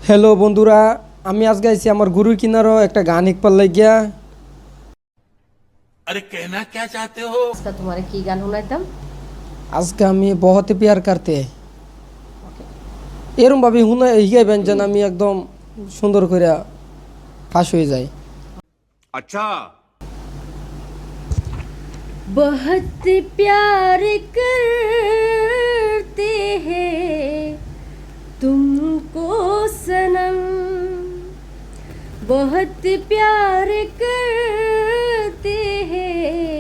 Hello बंधुरा আমি আজকে আইছি আমার গুরুর কিনারও একটা গান ইকপার লাগিয়া। अरे कहना क्या चाहते हो? আজকে তোমার কি গান শোনাইতাম? আজকে আমি বহুত প্যার করতে এরম ভাবে হুনা হিগাইবেন যেন আমি একদম সুন্দর করে ফাঁস হয়ে যাই। अच्छा बहुत प्यार करते हैं तुमको सनम, बहुत प्यार करते हैं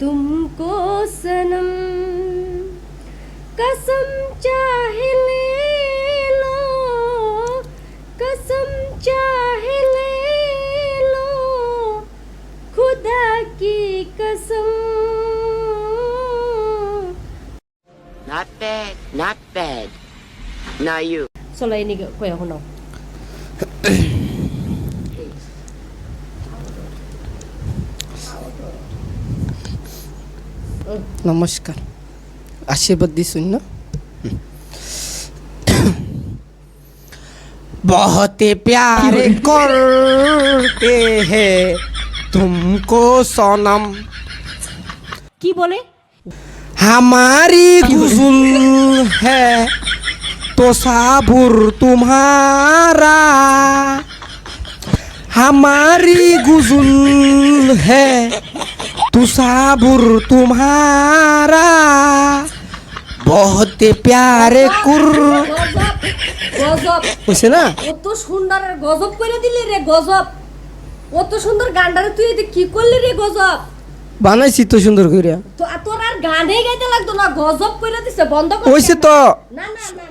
तुमको सनम, कसम चाहे ले लो, कसम चाहे ले लो, खुदा की कसम। Not bad, not bad. Now you. চলো এই নিকে কয়া শোনাও। নমস্কার, আশীর্বাদ দিছুন না। बहुत प्यार करते हैं तुमको सनम, কি বলে? हमारी गुजुल है तो साबुर तुम्हारा, हमारी गुजुल है तो साबुर तुम्हारा, बहुत प्यार कर গজব বুঝছে না। অত সুন্দর গজব করে দিলি রে, গজব। অত সুন্দর গানটারে তুই এতে কি করলি রে, গজব। বানাইছি তো সুন্দর করে। তো তোর আর গানে গাইতে লাগতো না, গজব করে দিছে, বন্ধ কর। ওইছে তো না না না